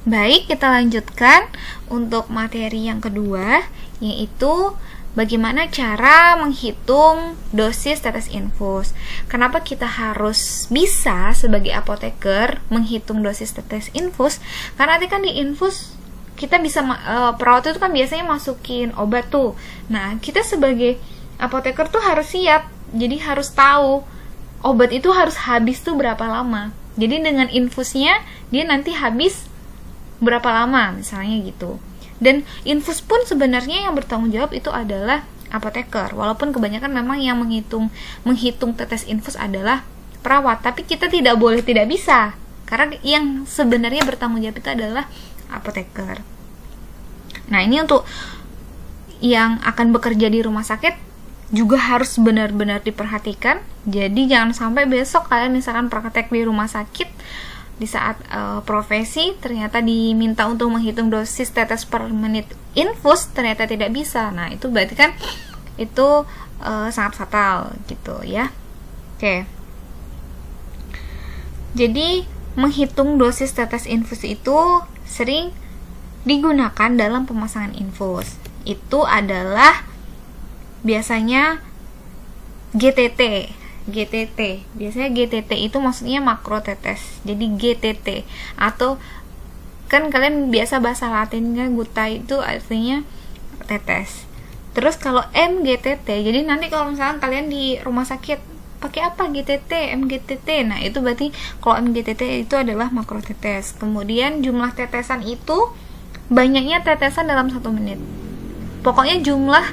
Baik, kita lanjutkan untuk materi yang kedua, yaitu bagaimana cara menghitung dosis tetes infus. Kenapa kita harus bisa sebagai apoteker menghitung dosis tetes infus? Karena nanti kan di infus kita bisa, perawat itu kan biasanya masukin obat tuh. Nah, kita sebagai apoteker tuh harus siap, jadi harus tahu obat itu harus habis tuh berapa lama. Jadi dengan infusnya dia nanti habis berapa lama misalnya gitu. Dan infus pun sebenarnya yang bertanggung jawab itu adalah apoteker, walaupun kebanyakan memang yang menghitung tetes infus adalah perawat, tapi kita tidak bisa, karena yang sebenarnya bertanggung jawab itu adalah apoteker. Nah, ini untuk yang akan bekerja di rumah sakit juga harus benar-benar diperhatikan. Jadi jangan sampai besok kalian misalkan praktek di rumah sakit, di saat profesi ternyata diminta untuk menghitung dosis tetes per menit infus, ternyata tidak bisa. Nah, itu berarti kan itu sangat fatal gitu ya. Oke. Jadi menghitung dosis tetes infus itu sering digunakan dalam pemasangan infus. Itu adalah biasanya GTT. Biasanya GTT itu maksudnya makro tetes. Jadi GTT, atau kan kalian biasa bahasa Latinnya guta itu artinya tetes. Terus kalau MGTT, jadi nanti kalau misalnya kalian di rumah sakit pakai apa GTT, MGTT, nah itu berarti kalau MGTT itu adalah makro tetes. Kemudian jumlah tetesan itu banyaknya tetesan dalam 1 menit. Pokoknya jumlah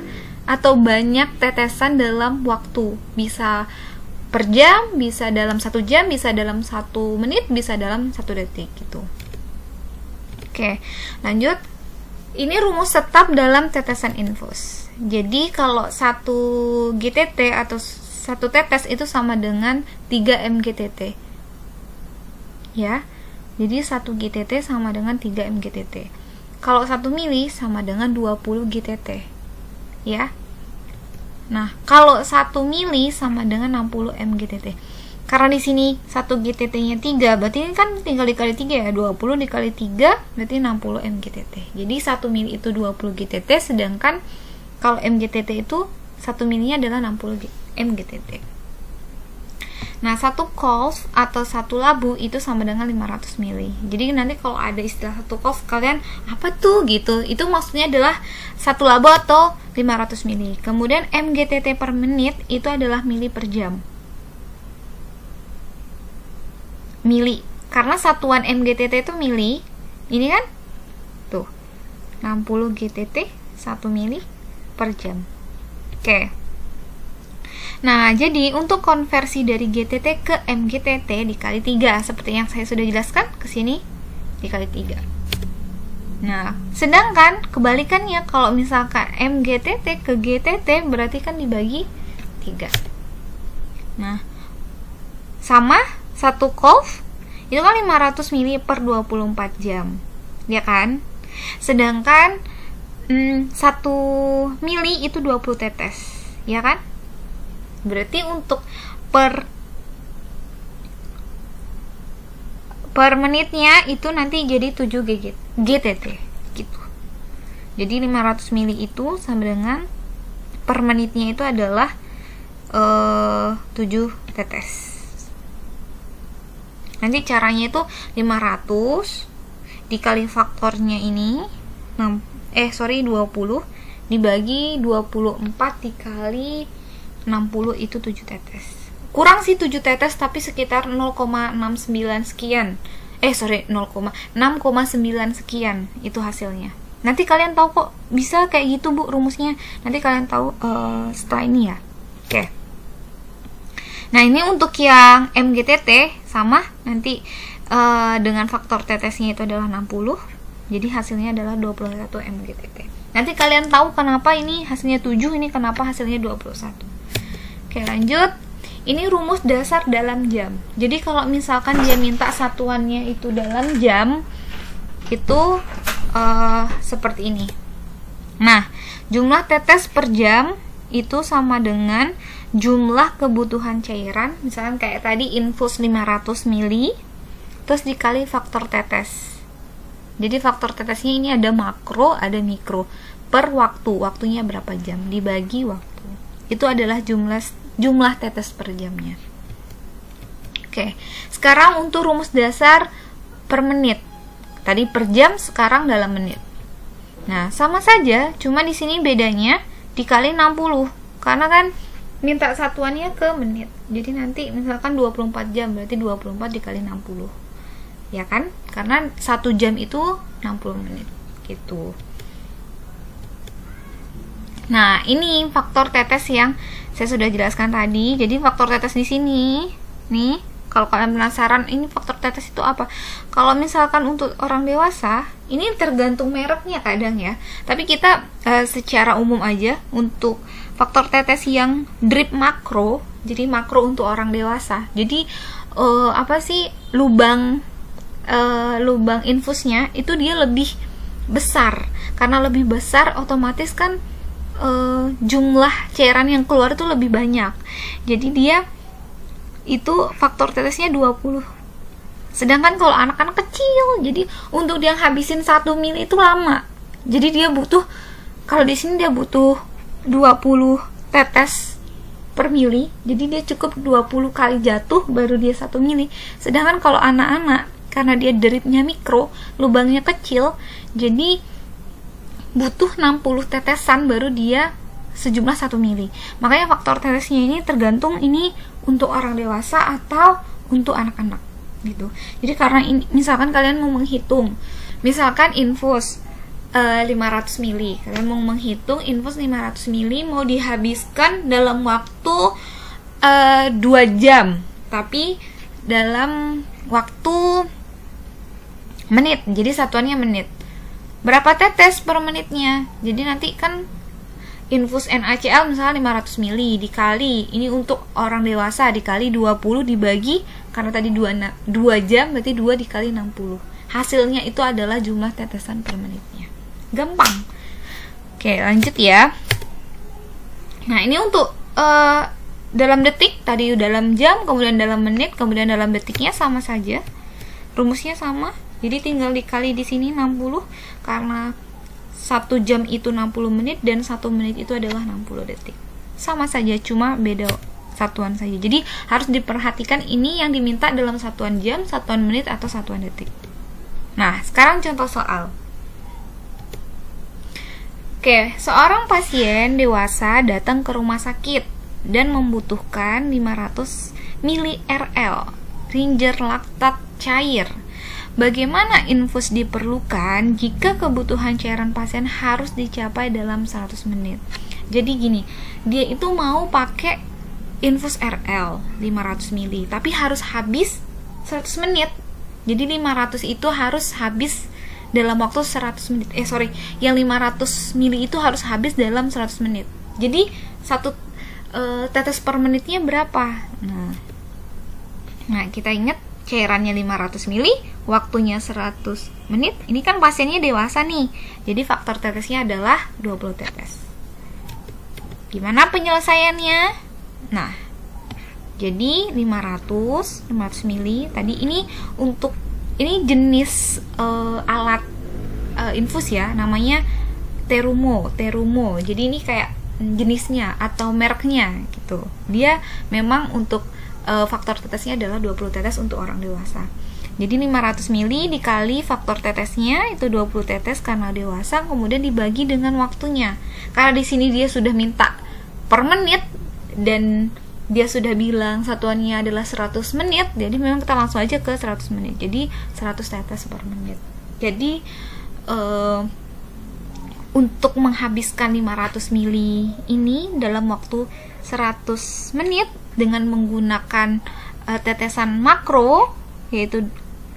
atau banyak tetesan dalam waktu, bisa per jam, bisa dalam 1 jam, bisa dalam 1 menit, bisa dalam 1 detik gitu. Oke, lanjut. Ini rumus tetap dalam tetesan infus. Jadi kalau 1 GTT atau 1 tetes itu sama dengan 3 MGTT. Ya. Jadi 1 GTT sama dengan 3 MGTT. Kalau 1 mili sama dengan 20 GTT. Ya. Nah, kalau 1 mili sama dengan 60 MGTT. Karena di sini 1 GTT-nya 3, berarti ini kan tinggal dikali 3 ya. 20 dikali 3 berarti 60 MGTT. Jadi 1 mili itu 20 GTT, sedangkan kalau MGTT itu 1 milinya adalah 60 MGTT. Nah, 1 kolf atau 1 labu itu sama dengan 500 mili. Jadi nanti kalau ada istilah 1 kolf, kalian apa tuh gitu? Itu maksudnya adalah 1 labu atau 500 mili. Kemudian MGTT per menit itu adalah mili per jam. Mili. Karena satuan MGTT itu mili. Ini kan? Tuh. 60 GTT 1 mili per jam. Oke. Nah, jadi untuk konversi dari GTT ke MGTT dikali 3, seperti yang saya sudah jelaskan ke sini, dikali 3. Nah, sedangkan kebalikannya kalau misalkan MGTT ke GTT berarti kan dibagi 3. Nah, sama 1 kolf itu kan 500 mili per 24 jam. Ya kan? Sedangkan 1 mili itu 20 tetes. Ya kan? Berarti untuk per menitnya itu nanti jadi 7 GTT gitu. Jadi 500 mili itu sama dengan per menitnya itu adalah 7 tetes. Nanti caranya itu 500 dikali faktornya ini 20 dibagi 24 dikali 60 itu 7 tetes. Kurang sih 7 tetes, tapi sekitar 0,69 sekian. 6,9 sekian itu hasilnya. Nanti kalian tahu kok bisa kayak gitu, Bu, rumusnya. Nanti kalian tahu setelah ini ya. Oke. Nah, ini untuk yang MGTT sama nanti dengan faktor tetesnya itu adalah 60. Jadi hasilnya adalah 21 MGTT. Nanti kalian tahu kenapa ini hasilnya 7, ini kenapa hasilnya 21. Oke, lanjut. Ini rumus dasar dalam jam. Jadi kalau misalkan dia minta satuannya itu dalam jam, itu seperti ini. Nah, jumlah tetes per jam itu sama dengan jumlah kebutuhan cairan. Misalkan kayak tadi infus 500 mili, terus dikali faktor tetes. Jadi faktor tetesnya ini ada makro, ada mikro. Per waktu, waktunya berapa jam, dibagi waktu. Itu adalah jumlah tetes per jamnya. Oke, sekarang untuk rumus dasar per menit. Tadi per jam, sekarang dalam menit. Nah, sama saja, cuma di sini bedanya dikali 60. Karena kan minta satuannya ke menit. Jadi nanti misalkan 24 jam, berarti 24 dikali 60. Ya kan? Karena 1 jam itu 60 menit. Gitu. Nah, ini faktor tetes yang saya sudah jelaskan tadi. Jadi faktor tetes di sini, nih, kalau kalian penasaran ini faktor tetes itu apa? Kalau misalkan untuk orang dewasa, ini tergantung mereknya kadang ya. Tapi kita secara umum aja untuk faktor tetes yang drip makro, jadi makro untuk orang dewasa. Jadi apa sih lubang infusnya itu dia lebih besar. Karena lebih besar otomatis kan jumlah cairan yang keluar itu lebih banyak. Jadi dia itu faktor tetesnya 20. Sedangkan kalau anak-anak kecil, jadi untuk dia habisin 1 mili itu lama. Jadi dia butuh, kalau di sini dia butuh 20 tetes per mili. Jadi dia cukup 20 kali jatuh baru dia 1 mili. Sedangkan kalau anak-anak, karena dia dripnya mikro, lubangnya kecil, jadi butuh 60 tetesan baru dia sejumlah 1 mili. Makanya faktor tetesnya ini tergantung ini untuk orang dewasa atau untuk anak-anak gitu. Jadi karena ini, misalkan kalian mau menghitung, misalkan infus 500 mili, kalian mau menghitung infus 500 mili mau dihabiskan dalam waktu 2 jam, tapi dalam waktu menit, jadi satuannya menit. Berapa tetes per menitnya? Jadi nanti kan infus NaCl misalnya 500 mili dikali, ini untuk orang dewasa dikali 20 dibagi, karena tadi 2 jam berarti 2 dikali 60. Hasilnya itu adalah jumlah tetesan per menitnya. Gampang. Oke, lanjut ya. Nah, ini untuk dalam detik, tadi dalam jam, kemudian dalam menit, kemudian dalam detiknya sama saja. Rumusnya sama. Jadi tinggal dikali di sini 60 karena 1 jam itu 60 menit dan 1 menit itu adalah 60 detik. Sama saja, cuma beda satuan saja. Jadi harus diperhatikan ini yang diminta dalam satuan jam, satuan menit, atau satuan detik. Nah, sekarang contoh soal. Oke, seorang pasien dewasa datang ke rumah sakit dan membutuhkan 500 ml Ringer laktat cair. Bagaimana infus diperlukan jika kebutuhan cairan pasien harus dicapai dalam 100 menit? Jadi gini, dia itu mau pakai infus RL 500 ml, tapi harus habis 100 menit. Jadi 500 itu harus habis dalam waktu 100 menit. Yang 500 ml itu harus habis dalam 100 menit. Jadi 1 tetes per menitnya berapa? Nah, kita ingat cairannya 500 ml, waktunya 100 menit. Ini kan pasiennya dewasa nih. Jadi faktor tetesnya adalah 20 tetes. Gimana penyelesaiannya? Nah, jadi 500 ml tadi ini untuk ini jenis alat infus ya, namanya Terumo. Jadi ini kayak jenisnya atau mereknya gitu. Dia memang untuk faktor tetesnya adalah 20 tetes untuk orang dewasa. Jadi 500 ml dikali faktor tetesnya itu 20 tetes karena dewasa, kemudian dibagi dengan waktunya. Karena di sini dia sudah minta per menit dan dia sudah bilang satuannya adalah 100 menit, jadi memang kita langsung aja ke 100 menit. Jadi 100 tetes per menit. Jadi untuk menghabiskan 500 ml ini dalam waktu 100 menit dengan menggunakan tetesan makro yaitu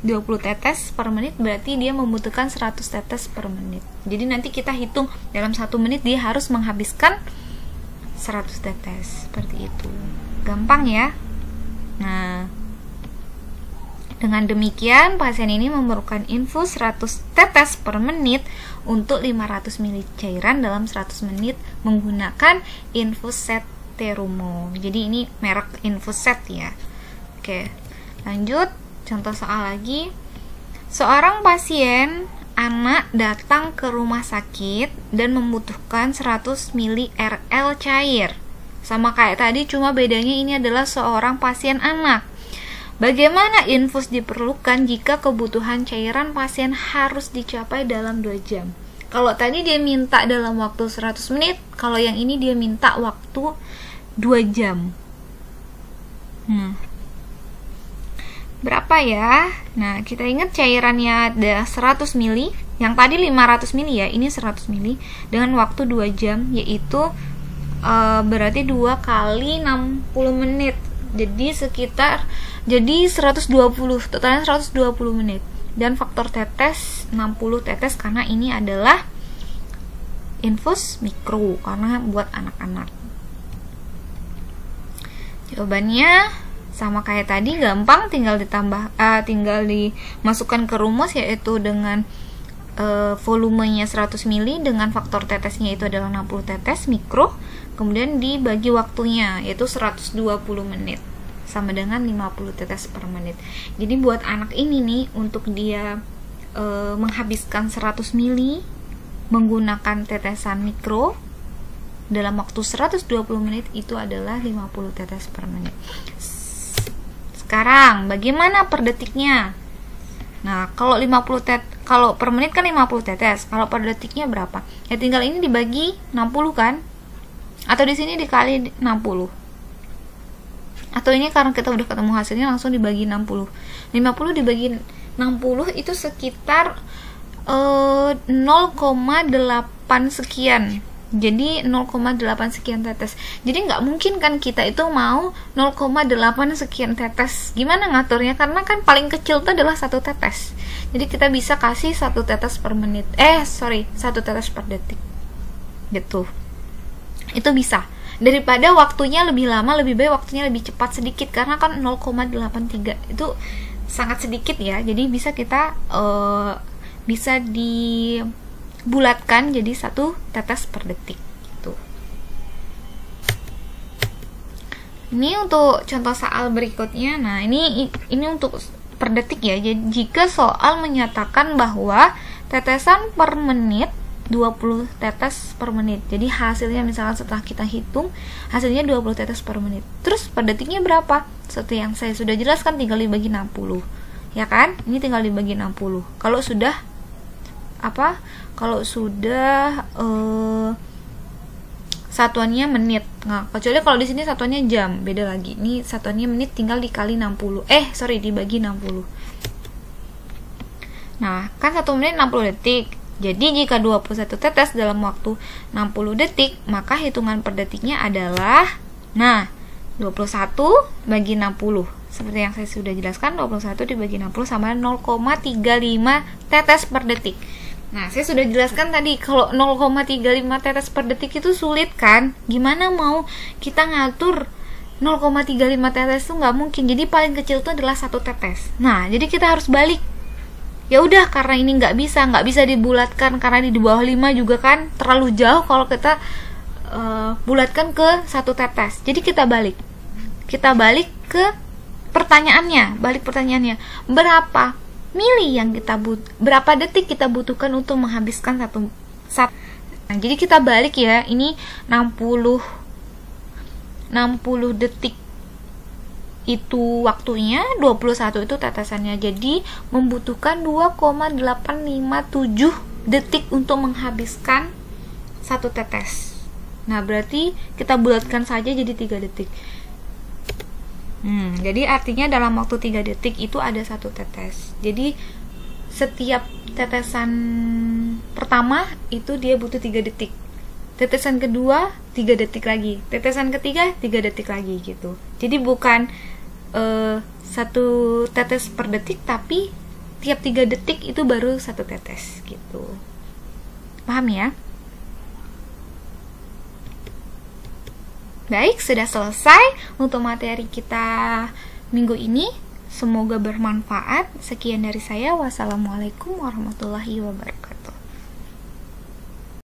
20 tetes per menit, berarti dia membutuhkan 100 tetes per menit. Jadi nanti kita hitung dalam 1 menit dia harus menghabiskan 100 tetes, seperti itu. Gampang ya. Nah, dengan demikian pasien ini memerlukan infus 100 tetes per menit untuk 500 ml cairan dalam 100 menit menggunakan Infuset Terumo. Jadi ini merek Infuset ya. Oke, lanjut contoh soal lagi. Seorang pasien anak datang ke rumah sakit dan membutuhkan 100 ml cair. Sama kayak tadi, cuma bedanya ini adalah seorang pasien anak. Bagaimana infus diperlukan jika kebutuhan cairan pasien harus dicapai dalam 2 jam? Kalau tadi dia minta dalam waktu 100 menit, kalau yang ini dia minta waktu 2 jam. Berapa ya? Nah, kita ingat cairannya ada 100 ml, yang tadi 500 ml ya, ini 100 ml dengan waktu 2 jam, yaitu berarti 2 kali 60 menit. Jadi 120, totalnya 120 menit. Dan faktor tetes 60 tetes karena ini adalah infus mikro karena buat anak-anak. Jawabannya sama kayak tadi, gampang, tinggal dimasukkan ke rumus, yaitu dengan volumenya 100 ml dengan faktor tetesnya itu adalah 60 tetes mikro, kemudian dibagi waktunya yaitu 120 menit sama dengan 50 tetes per menit. Jadi buat anak ini nih, untuk dia menghabiskan 100 ml menggunakan tetesan mikro dalam waktu 120 menit itu adalah 50 tetes per menit. Sekarang bagaimana per detiknya? Nah, kalau kalau per menit kan 50 tetes, kalau per detiknya berapa? Ya tinggal ini dibagi 60 kan? Atau di sini dikali 60. Atau ini karena kita udah ketemu hasilnya langsung dibagi 60. 50 dibagi 60 itu sekitar 0,8 sekian. Jadi 0,8 sekian tetes. Jadi nggak mungkin kan kita itu mau 0,8 sekian tetes. Gimana ngaturnya? Karena kan paling kecil itu adalah 1 tetes. Jadi kita bisa kasih 1 tetes per menit. 1 tetes per detik. Gitu. Itu bisa. Daripada waktunya lebih lama, lebih baik waktunya lebih cepat sedikit, karena kan 0,83 itu sangat sedikit ya. Jadi bisa kita bisa dibulatkan jadi 1 tetes per detik gitu. Ini untuk contoh soal berikutnya. Nah, ini untuk per detik ya. Jadi jika soal menyatakan bahwa tetesan per menit 20 tetes per menit. Jadi hasilnya misalkan setelah kita hitung, hasilnya 20 tetes per menit. Terus per detiknya berapa? Seperti yang saya sudah jelaskan, tinggal dibagi 60. Ya kan? Ini tinggal dibagi 60. Kalau sudah satuannya menit. Nah, kecuali kalau di sini satuannya jam, beda lagi. Ini satuannya menit, tinggal dikali 60. Dibagi 60. Nah, kan 1 menit 60 detik. Jadi jika 21 tetes dalam waktu 60 detik, maka hitungan per detiknya adalah 21 bagi 60. Seperti yang saya sudah jelaskan, 21 dibagi 60 sama 0,35 tetes per detik. Nah, saya sudah jelaskan tadi, kalau 0,35 tetes per detik itu sulit kan? Gimana mau kita ngatur 0,35 tetes itu nggak mungkin. Jadi paling kecil itu adalah 1 tetes. Nah, jadi kita harus balik. Ya udah, karena ini nggak bisa dibulatkan, karena di bawah 5 juga kan terlalu jauh kalau kita bulatkan ke 1 tetes. Jadi kita balik ke pertanyaannya, berapa mili yang berapa detik kita butuhkan untuk menghabiskan satu. Nah, jadi kita balik ya, ini 60 detik itu waktunya, 21 itu tetesannya. Jadi membutuhkan 2,857 detik untuk menghabiskan 1 tetes. Nah, berarti kita bulatkan saja jadi 3 detik. Jadi artinya dalam waktu 3 detik itu ada 1 tetes. Jadi setiap tetesan pertama itu dia butuh 3 detik. Tetesan kedua 3 detik lagi. Tetesan ketiga 3 detik lagi gitu. Jadi bukan 1 tetes per detik, tapi tiap 3 detik itu baru 1 tetes gitu. Paham ya? Baik, sudah selesai untuk materi kita minggu ini. Semoga bermanfaat. Sekian dari saya. Wassalamualaikum warahmatullahi wabarakatuh.